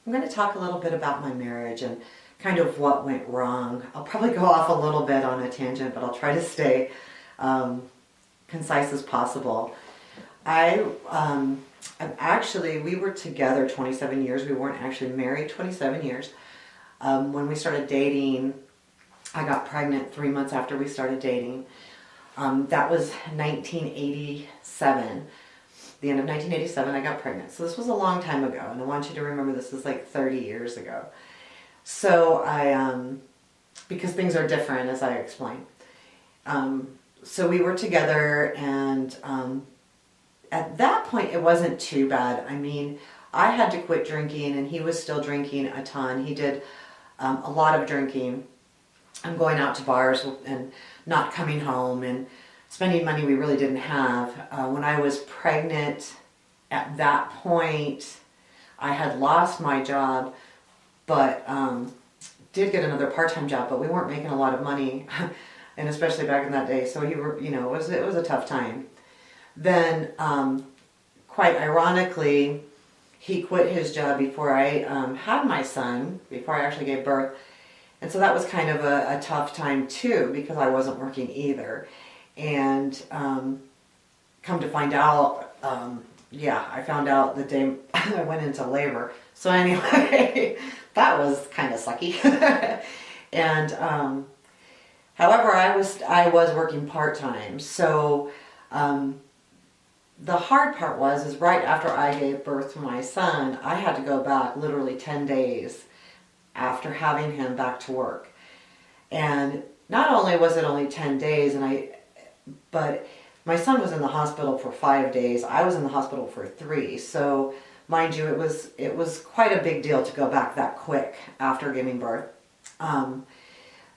I'm going to talk a little bit about my marriage and kind of what went wrong. I'll probably go off a little bit on a tangent, but I'll try to stay concise as possible. We were together 27 years. We weren't actually married 27 years. When we started dating, I got pregnant 3 months after we started dating. That was 1987. The end of 1987, I got pregnant. So this was a long time ago, and I want you to remember this is like 30 years ago. So because things are different, as I explained. So we were together, and at that point, it wasn't too bad. I mean, I had to quit drinking, and he was still drinking a ton. He did a lot of drinking. I'm going out to bars and not coming home and spending money we really didn't have. When I was pregnant, at that point, I had lost my job, but did get another part-time job, but we weren't making a lot of money, and especially back in that day. So it was a tough time. Then, quite ironically, he quit his job before I had my son, before I actually gave birth. And so that was kind of a tough time too, because I wasn't working either. And come to find out, I found out the day I went into labor. So anyway, that was kind of sucky. And however, I was working part-time. So the hard part is right after I gave birth to my son, I had to go back literally 10 days after having him back to work. And not only was it only 10 days, but my son was in the hospital for 5 days. I was in the hospital for 3. So mind you, it was quite a big deal to go back that quick after giving birth.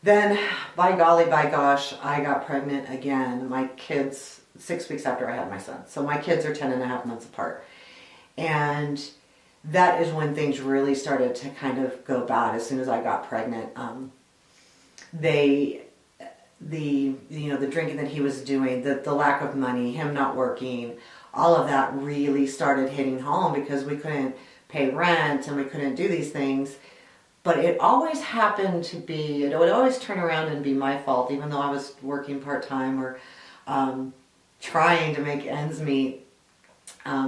Then, by golly, by gosh, I got pregnant again. My kids, 6 weeks after I had my son. So my kids are 10 and a half months apart. And that is when things really started to kind of go bad. As soon as I got pregnant, the drinking that he was doing, the lack of money, him not working, all of that really started hitting home because we couldn't pay rent and we couldn't do these things. But it always happened to be, it would always turn around and be my fault, even though I was working part-time or trying to make ends meet.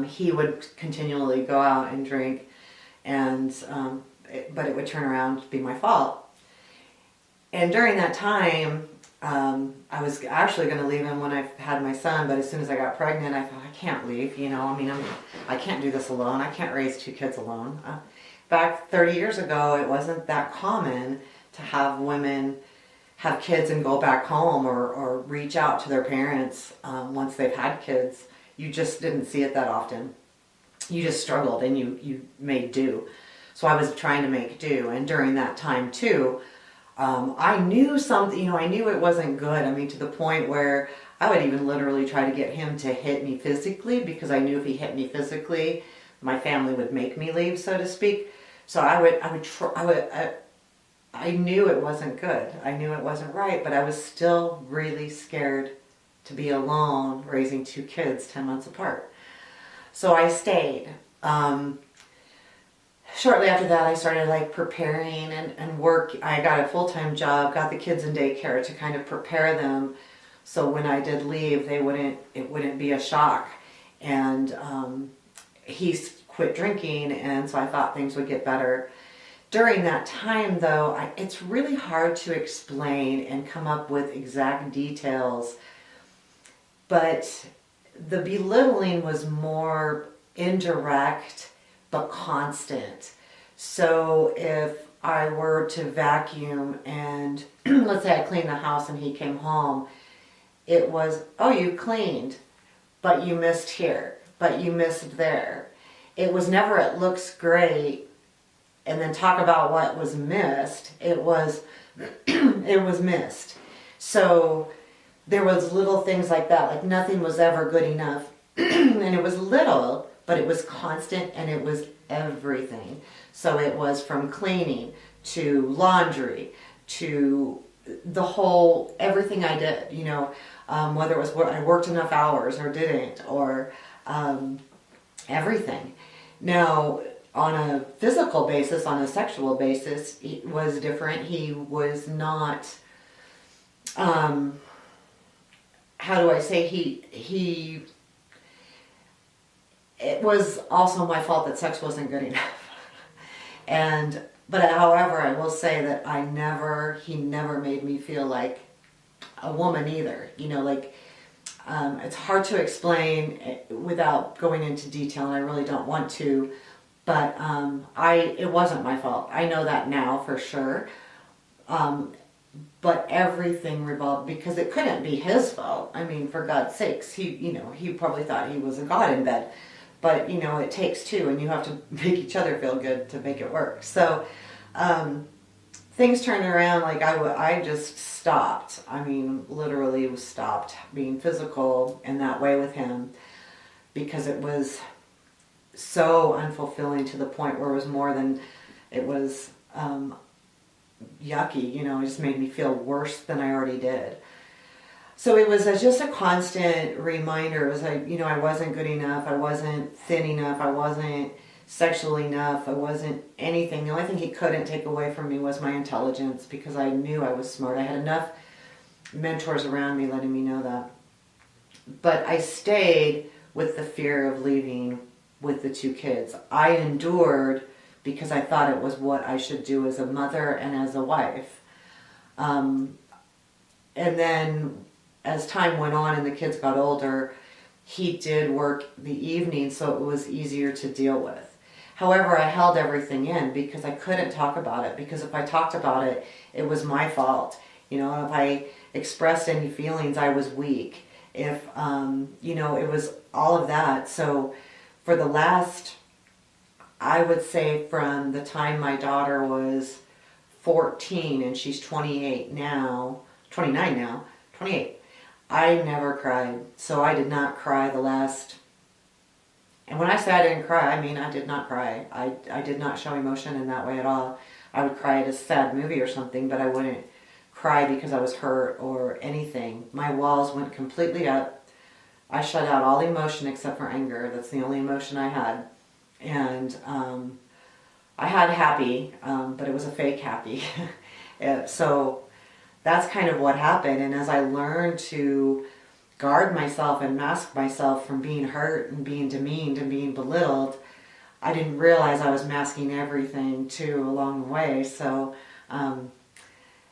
He would continually go out and drink, but it would turn around to be my fault. And during that time, I was actually going to leave him when I had my son, but as soon as I got pregnant, I thought, I can't leave, I can't do this alone. I can't raise 2 kids alone. Back 30 years ago, it wasn't that common to have women have kids and go back home or reach out to their parents once they've had kids. You just didn't see it that often. You just struggled and you made do. So I was trying to make do. And during that time too, I knew something, I knew it wasn't good. To the point where I would even literally try to get him to hit me physically, because I knew if he hit me physically, my family would make me leave, so to speak. So I knew it wasn't good. I knew it wasn't right, but I was still really scared to be alone raising 2 kids 10 months apart. So I stayed. Shortly after that, I started preparing and work. I got a full-time job, got the kids in daycare to kind of prepare them so when I did leave, it wouldn't be a shock. And he quit drinking, and so I thought things would get better. During that time, though, it's really hard to explain and come up with exact details, but the belittling was more indirect but constant. So if I were to vacuum and let's say I cleaned the house and he came home, it was, oh, you cleaned, but you missed here, but you missed there. It was never, it looks great, and then talk about what was missed. It was missed. So there was little things like that, nothing was ever good enough. And it was little, but it was constant, and it was everything. So it was from cleaning to laundry to the whole, everything I did, whether it was I worked enough hours or didn't, or everything. Now, on a physical basis, on a sexual basis, he was different. He was not, how do I say, it was also my fault that sex wasn't good enough. But however, I will say that he never made me feel like a woman either. It's hard to explain without going into detail, and I really don't want to. But it wasn't my fault. I know that now for sure. But everything revolved, because it couldn't be his fault. I mean, for God's sakes, he probably thought he was a god in bed. But, it takes two, and you have to make each other feel good to make it work. So, things turned around. Like, I just stopped. I mean, literally stopped being physical in that way with him, because it was so unfulfilling, to the point where it was more than it was yucky. It just made me feel worse than I already did. So it was just a constant reminder. It was like, I wasn't good enough. I wasn't thin enough. I wasn't sexual enough. I wasn't anything. The only thing he couldn't take away from me was my intelligence, because I knew I was smart. I had enough mentors around me letting me know that. But I stayed with the fear of leaving with the two kids. I endured because I thought it was what I should do as a mother and as a wife. And then as time went on and the kids got older, he did work the evening, so it was easier to deal with. However, I held everything in because I couldn't talk about it, because if I talked about it, it was my fault. If I expressed any feelings, I was weak. If, it was all of that. So for the last, I would say from the time my daughter was 14 and she's 29 now, 28. I never cried. So I did not cry the last, and when I say I didn't cry, I mean I did not cry. I did not show emotion in that way at all. I would cry at a sad movie or something, but I wouldn't cry because I was hurt or anything. My walls went completely up. I shut out all emotion except for anger. That's the only emotion I had. And I had happy, but it was a fake happy. So that's kind of what happened. And as I learned to guard myself and mask myself from being hurt and being demeaned and being belittled, I didn't realize I was masking everything too along the way. So, I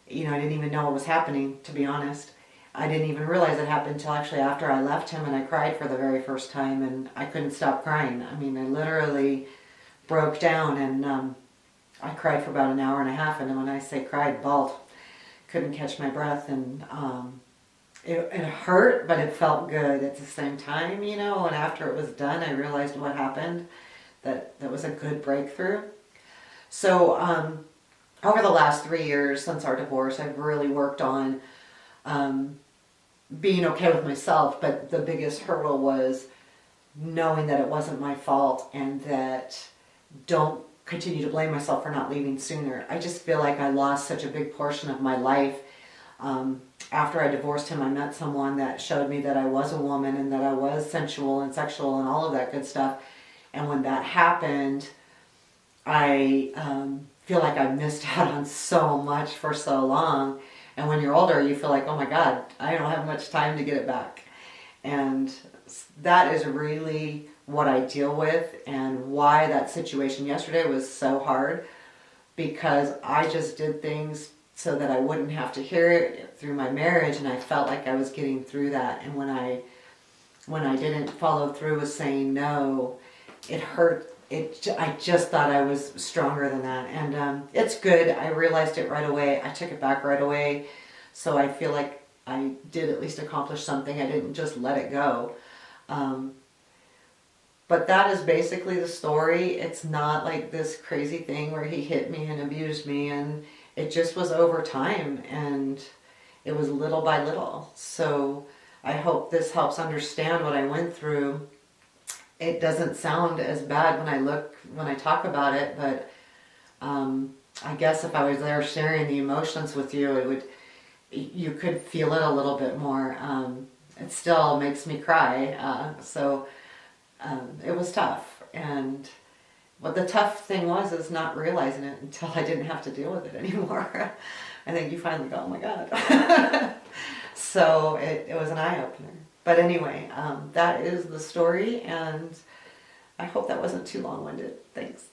didn't even know what was happening, to be honest. I didn't even realize it happened until actually after I left him, and I cried for the very first time, and I couldn't stop crying. I mean, I literally broke down, and I cried for about an hour and a half, and when I say cried, bawled. Couldn't catch my breath, and it hurt, but it felt good at the same time, and after it was done, I realized what happened, that was a good breakthrough. So over the last 3 years since our divorce, I've really worked on being okay with myself, but the biggest hurdle was knowing that it wasn't my fault, and that don't continue to blame myself for not leaving sooner. I just feel like I lost such a big portion of my life. After I divorced him, I met someone that showed me that I was a woman and that I was sensual and sexual and all of that good stuff. And when that happened, I feel like I missed out on so much for so long. And when you're older, you feel like, oh my God, I don't have much time to get it back. And that is really what I deal with, and why that situation yesterday was so hard, because I just did things so that I wouldn't have to hear it through my marriage, and I felt like I was getting through that. And when I didn't follow through with saying no, it hurt. I just thought I was stronger than that, and it's good. I realized it right away. I took it back right away, so I feel like I did at least accomplish something. I didn't just let it go. But that is basically the story. It's not like this crazy thing where he hit me and abused me, and it just was over time, and it was little by little. So I hope this helps understand what I went through. It doesn't sound as bad when I talk about it, but I guess if I was there sharing the emotions with you, you could feel it a little bit more. It still makes me cry. So it was tough, and What the tough thing was is not realizing it until I didn't have to deal with it anymore. I think you finally go, oh my God. So it was an eye-opener. But anyway, that is the story, and I hope that wasn't too long-winded. Thanks.